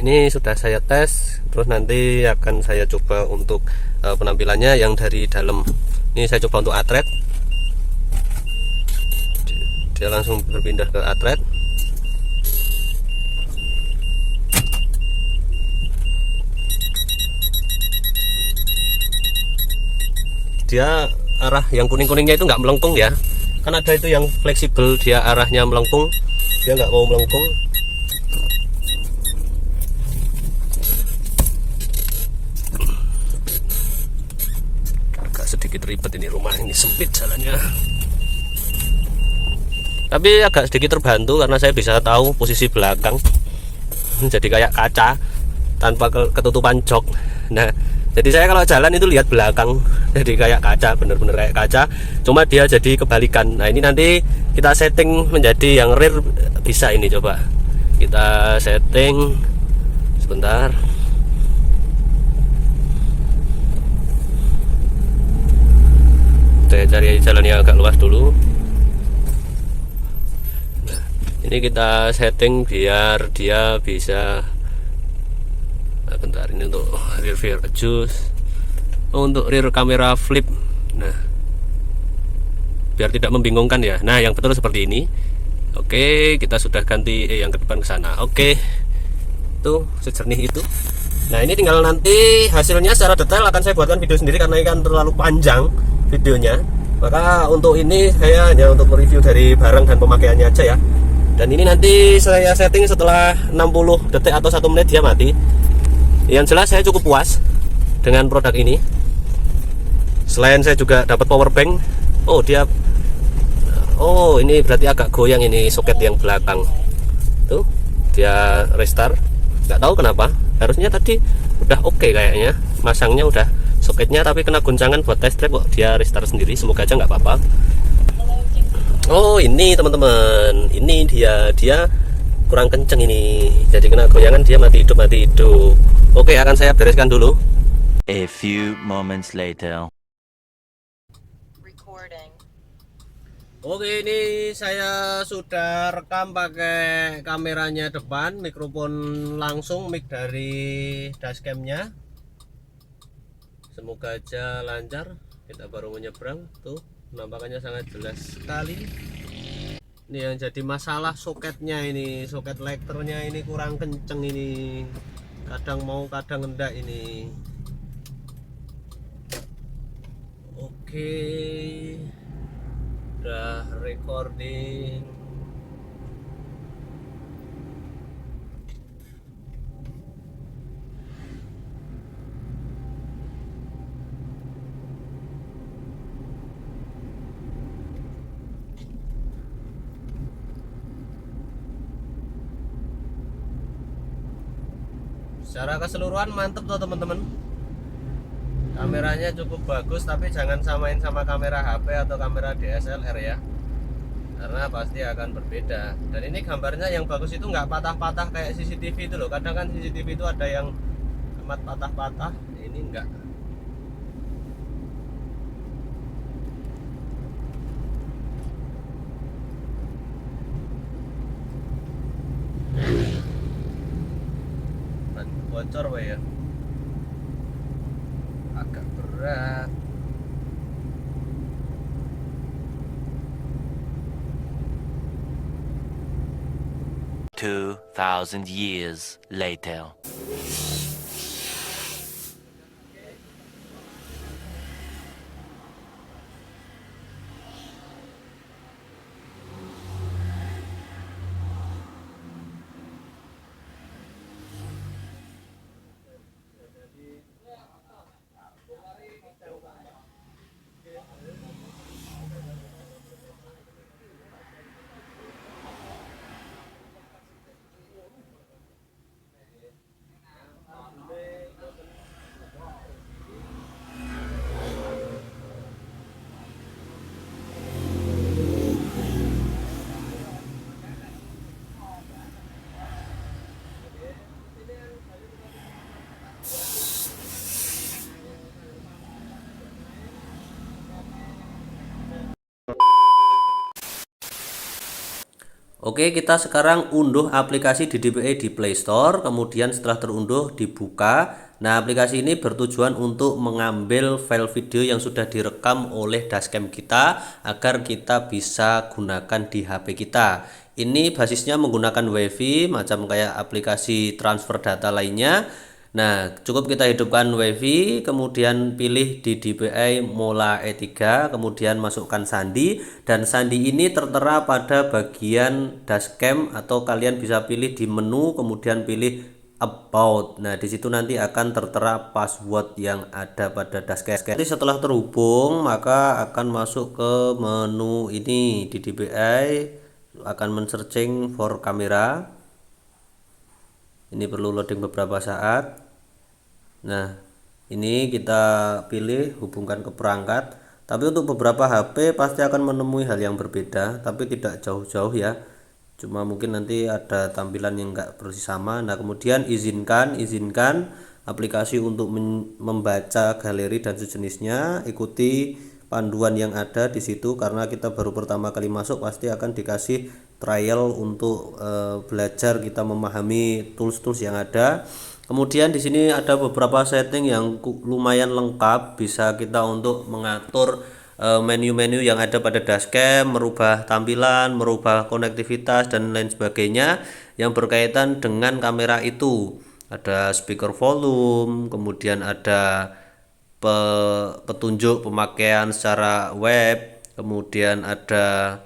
Ini sudah saya tes, terus nanti akan saya coba untuk penampilannya yang dari dalam. Ini saya coba untuk atret. Dia langsung berpindah ke atret. Dia arah yang kuning-kuningnya itu nggak melengkung ya, kan ada itu yang fleksibel, dia arahnya melengkung, dia nggak mau melengkung. Agak sedikit ribet ini, rumah ini sempit jalannya, tapi agak sedikit terbantu karena saya bisa tahu posisi belakang, jadi kayak kaca tanpa ketutupan jok. Nah, jadi saya kalau jalan itu lihat belakang, jadi kayak kaca, bener-bener kayak kaca, cuma dia jadi kebalikan. Nah, ini nanti kita setting menjadi yang rear, bisa ini, coba kita setting sebentar. Saya cari jalan yang agak luas dulu. Nah, ini kita setting biar dia bisa, nah, bentar, ini untuk rear view adjust, untuk rear kamera flip. Nah, biar tidak membingungkan ya. Nah, yang betul seperti ini. Oke, kita sudah ganti yang ke depan ke sana. Oke, tuh sejernih itu. Nah, ini tinggal nanti hasilnya secara detail akan saya buatkan video sendiri karena ini kan terlalu panjang videonya. Maka untuk ini saya hanya untuk mereview dari barang dan pemakaiannya aja ya. Dan ini nanti saya setting setelah 60 detik atau 1 menit dia mati. Yang jelas saya cukup puas dengan produk ini. Selain saya juga dapat power bank. Oh, ini berarti agak goyang ini soket yang belakang. Tuh, dia restart. Nggak tahu kenapa. Harusnya tadi udah oke kayaknya. Masangnya udah soketnya, tapi kena guncangan buat test drive kok dia restart sendiri. Semoga aja nggak apa-apa. Oh, ini teman-teman. Ini dia kurang kenceng ini. Jadi kena goyangan dia mati hidup. Oke, akan saya bereskan dulu. A few moments later. Recording. Oke, ini saya sudah rekam pakai kameranya depan, mikrofon langsung, mic dari dashcamnya. Semoga aja lancar. Kita baru menyeberang, tuh penampakannya sangat jelas sekali. Ini yang jadi masalah soketnya ini, soket lekternya ini kurang kenceng ini. Kadang mau, kadang enggak ini. Oke. Udah recording. Secara keseluruhan mantep tuh teman-teman. Kameranya cukup bagus, tapi jangan samain sama kamera HP atau kamera DSLR ya, karena pasti akan berbeda. Dan ini gambarnya yang bagus itu nggak patah-patah kayak CCTV itu loh. Kadang kan CCTV itu ada yang amat patah-patah, ini enggak. Bocor Pak ya, agak berat. 2,000 years later. Oke, kita sekarang unduh aplikasi DDPI di Play Store. Kemudian setelah terunduh dibuka. Nah, aplikasi ini bertujuan untuk mengambil file video yang sudah direkam oleh dashcam kita agar kita bisa gunakan di HP kita. Ini basisnya menggunakan WiFi, macam kayak aplikasi transfer data lainnya. Nah, cukup kita hidupkan WiFi, kemudian pilih di DPI Mola E3, kemudian masukkan sandi, dan sandi ini tertera pada bagian dashcam atau kalian bisa pilih di menu, kemudian pilih about. Nah, di situ nanti akan tertera password yang ada pada dashcam. Jadi setelah terhubung, maka akan masuk ke menu ini di DPI, akan men-searching for kamera. Ini perlu loading beberapa saat. Nah, ini kita pilih hubungkan ke perangkat. Tapi untuk beberapa HP pasti akan menemui hal yang berbeda, tapi tidak jauh-jauh ya. Cuma mungkin nanti ada tampilan yang enggak persis sama. Nah, kemudian izinkan aplikasi untuk membaca galeri dan sejenisnya. Ikuti panduan yang ada di situ, karena kita baru pertama kali masuk pasti akan dikasih trial untuk belajar kita memahami tools-tools yang ada. Kemudian di sini ada beberapa setting yang lumayan lengkap, bisa kita untuk mengatur menu-menu yang ada pada dashcam, merubah tampilan, merubah konektivitas dan lain sebagainya yang berkaitan dengan kamera itu. Ada speaker volume, kemudian ada petunjuk pemakaian secara web, kemudian ada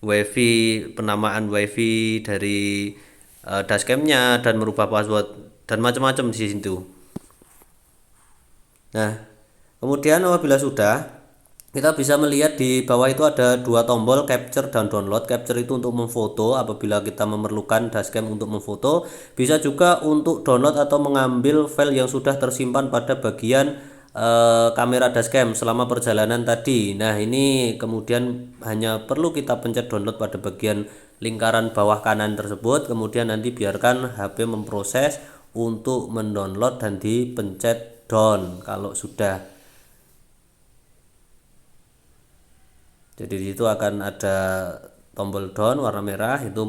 wifi, penamaan wifi dari dashcamnya, dan merubah password dan macam-macam di situ. Nah, kemudian apabila sudah, kita bisa melihat di bawah itu ada dua tombol, capture dan download. Capture itu untuk memfoto apabila kita memerlukan dashcam untuk memfoto, bisa juga untuk download atau mengambil file yang sudah tersimpan pada bagian kamera dashcam selama perjalanan tadi. Nah, ini kemudian hanya perlu kita pencet download pada bagian lingkaran bawah kanan tersebut, kemudian nanti biarkan HP memproses untuk mendownload dan dipencet down kalau sudah. Jadi di situ akan ada tombol down warna merah, itu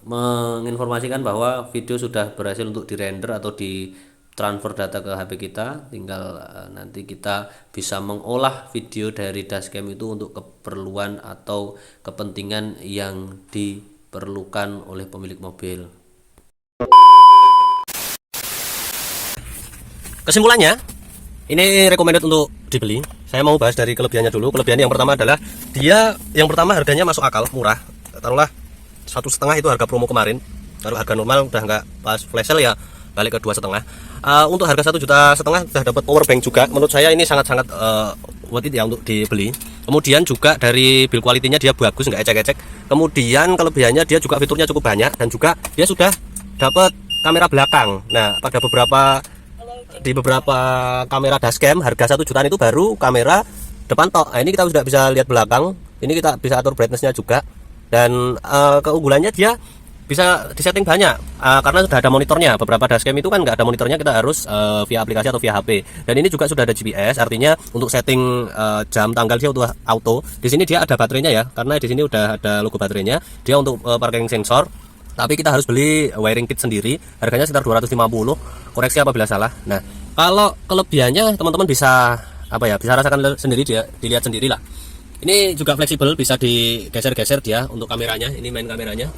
menginformasikan bahwa video sudah berhasil untuk dirender atau di transfer data ke HP kita. Tinggal nanti kita bisa mengolah video dari dashcam itu untuk keperluan atau kepentingan yang diperlukan oleh pemilik mobil. Kesimpulannya, ini recommended untuk dibeli. Saya mau bahas dari kelebihannya dulu. Kelebihan yang pertama adalah yang pertama harganya masuk akal, murah. Taruhlah 1,5 itu harga promo kemarin. Kalau harga normal udah nggak, pas flash sale ya balik ke 2,5. Untuk harga 1,5 juta sudah dapat power bank juga. Menurut saya ini sangat-sangat worth it ya untuk dibeli. Kemudian juga dari build quality-nya dia bagus, nggak ecek-ecek. Kemudian kelebihannya dia juga fiturnya cukup banyak, dan juga dia sudah dapat kamera belakang. Nah, di beberapa kamera dashcam harga 1 jutaan itu baru kamera depan tok. Nah, ini kita sudah bisa lihat belakang. Ini kita bisa atur brightness-nya juga. Dan keunggulannya dia bisa disetting banyak karena sudah ada monitornya. Beberapa dashcam itu kan nggak ada monitornya, kita harus via aplikasi atau via HP. Dan ini juga sudah ada GPS, artinya untuk setting jam tanggal dia untuk auto. Di sini dia ada baterainya ya, karena di sini udah ada logo baterainya. Dia untuk parking sensor. Tapi kita harus beli wiring kit sendiri, harganya sekitar 250. Koreksi apabila salah. Nah, kalau kelebihannya teman-teman bisa bisa rasakan sendiri, dilihat sendiri lah. Ini juga fleksibel, bisa digeser-geser dia untuk kameranya. Ini main kameranya.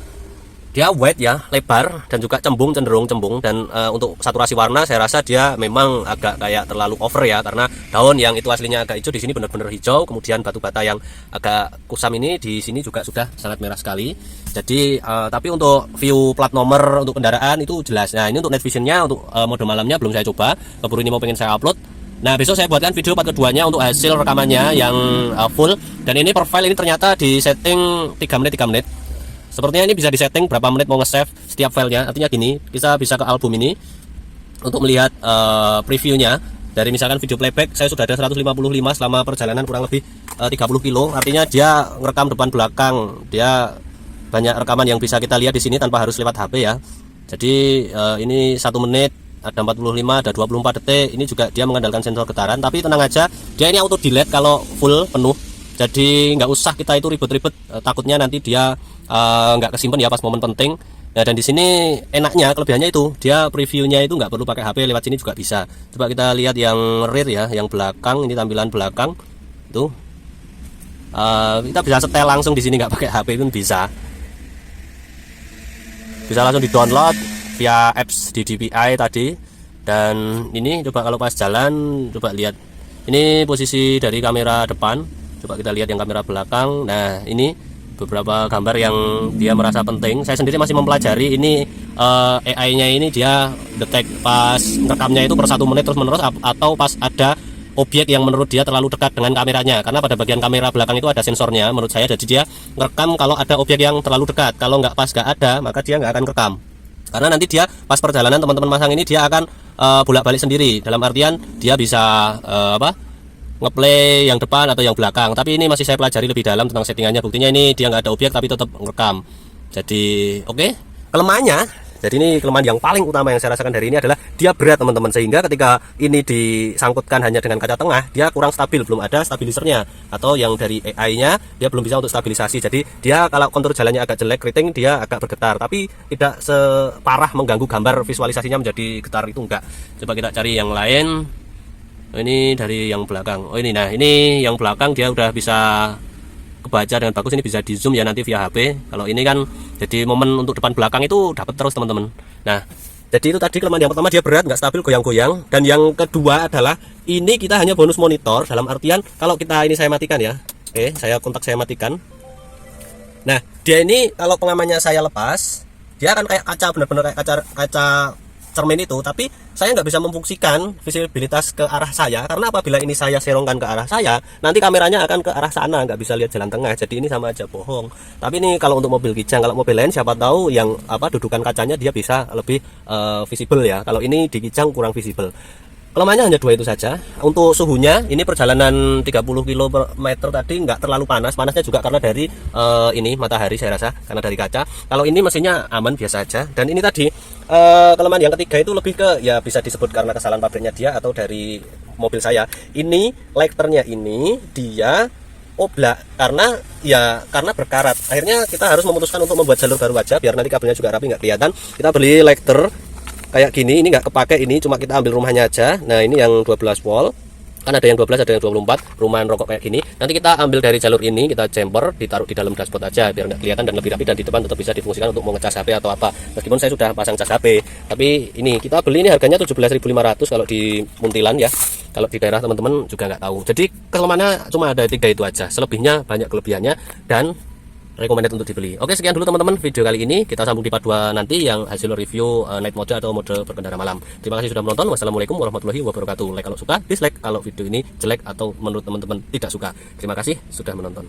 Dia wide ya, lebar, dan juga cenderung cembung. Dan untuk saturasi warna saya rasa dia memang agak kayak terlalu over ya, karena daun yang itu aslinya agak hijau di sini benar-benar hijau. Kemudian batu bata yang agak kusam ini di sini juga sudah sangat merah sekali. Jadi tapi untuk view plat nomor untuk kendaraan itu jelas. Nah, ini untuk night visionnya, untuk mode malamnya belum saya coba. Keburu ini mau pengen saya upload. Nah, besok saya buatkan video part keduanya untuk hasil rekamannya yang full. Dan ini per file ini ternyata di setting 3 menit. Sepertinya ini bisa disetting berapa menit mau nge-save setiap filenya. Artinya gini, kita bisa ke album ini untuk melihat previewnya. Dari misalkan video playback saya sudah ada 155 selama perjalanan kurang lebih 30 kilo. Artinya dia ngerekam depan belakang. Dia banyak rekaman yang bisa kita lihat di sini tanpa harus lewat HP ya. Jadi ini 1 menit, ada 45, ada 24 detik. Ini juga dia mengandalkan sensor getaran. Tapi tenang aja, dia ini auto delete kalau full penuh. Jadi nggak usah kita itu ribet-ribet, takutnya nanti dia nggak kesimpan ya pas momen penting. Nah, dan di sini enaknya, kelebihannya itu dia previewnya itu nggak perlu pakai HP, lewat sini juga bisa. Coba kita lihat yang rear ya, yang belakang. Ini tampilan belakang tuh. Kita bisa setel langsung di sini, nggak pakai HP pun bisa. Bisa langsung di download via apps di DPI tadi. Dan ini coba kalau pas jalan, coba lihat. Ini posisi dari kamera depan. Coba kita lihat yang kamera belakang. Nah, ini beberapa gambar yang dia merasa penting. Saya sendiri masih mempelajari ini AI-nya ini dia detect pas rekamnya itu per 1 menit terus menerus, atau pas ada objek yang menurut dia terlalu dekat dengan kameranya. Karena pada bagian kamera belakang itu ada sensornya menurut saya, jadi dia ngerekam kalau ada objek yang terlalu dekat. Kalau nggak ada, maka dia nggak akan rekam. Karena nanti dia pas perjalanan teman-teman masang ini dia akan bolak-balik sendiri. Dalam artian dia bisa ngeplay yang depan atau yang belakang. Tapi ini masih saya pelajari lebih dalam tentang settingannya. Buktinya ini dia nggak ada objek tapi tetap ngerekam. Jadi oke. Kelemahannya Jadi ini kelemahan yang paling utama yang saya rasakan dari ini adalah dia berat teman-teman, sehingga ketika ini disangkutkan hanya dengan kaca tengah dia kurang stabil, belum ada stabilisernya, atau yang dari AI-nya dia belum bisa untuk stabilisasi. Jadi dia kalau kontur jalannya agak jelek, keriting, dia agak bergetar, tapi tidak separah mengganggu gambar visualisasinya menjadi getar, itu enggak. Coba kita cari yang lain. Ini dari yang belakang. Oh ini, nah ini yang belakang dia udah bisa kebaca dengan bagus. Ini bisa di zoom ya nanti via HP. Kalau ini kan jadi momen untuk depan belakang itu dapat terus teman-teman. Nah jadi itu tadi kelemahan yang pertama, dia berat, nggak stabil, goyang-goyang. Dan yang kedua adalah ini kita hanya bonus monitor, dalam artian kalau kita ini saya matikan ya. Oke, saya matikan. Nah dia ini kalau pengamannya saya lepas, dia akan kayak kaca, benar-benar kayak kaca cermin itu, tapi saya nggak bisa memfungsikan visibilitas ke arah saya, karena apabila ini saya serongkan ke arah saya, nanti kameranya akan ke arah sana, nggak bisa lihat jalan tengah. Jadi ini sama aja bohong. Tapi ini kalau untuk mobil Kijang, kalau mobil lain siapa tahu yang dudukan kacanya dia bisa lebih visible ya. Kalau ini di Kijang kurang visible. Kelemahannya hanya dua itu saja. Untuk suhunya, ini perjalanan 30 km tadi nggak terlalu panas. Panasnya juga karena dari ini matahari saya rasa, karena dari kaca. Kalau ini mesinnya aman biasa aja. Dan ini tadi kelemahan yang ketiga itu lebih ke ya bisa disebut karena kesalahan pabriknya dia atau dari mobil saya. Ini lighternya ini dia oblak karena berkarat. Akhirnya kita harus memutuskan untuk membuat jalur baru aja biar nanti kabelnya juga rapi, nggak kelihatan. Kita beli lighter kayak gini, ini nggak kepake, ini cuma kita ambil rumahnya aja. Nah ini yang 12 volt, kan ada yang 12 ada yang 24, rumahan rokok kayak gini. Nanti kita ambil dari jalur ini, kita jumper, ditaruh di dalam dashboard aja biar nggak kelihatan dan lebih rapi, dan di depan tetap bisa difungsikan untuk mau ngecas HP atau apa. Meskipun saya sudah pasang cas HP, tapi ini kita beli ini harganya 17.500 kalau di Muntilan ya. Kalau di daerah teman-teman juga nggak tahu. Jadi kelemahannya cuma ada 3 itu aja, selebihnya banyak kelebihannya dan recommended untuk dibeli. Oke, sekian dulu teman-teman video kali ini. Kita sambung di part 2 nanti yang hasil review night mode atau mode berkendara malam. Terima kasih sudah menonton. Wassalamualaikum warahmatullahi wabarakatuh. Like kalau suka, dislike kalau video ini jelek atau menurut teman-teman tidak suka. Terima kasih sudah menonton.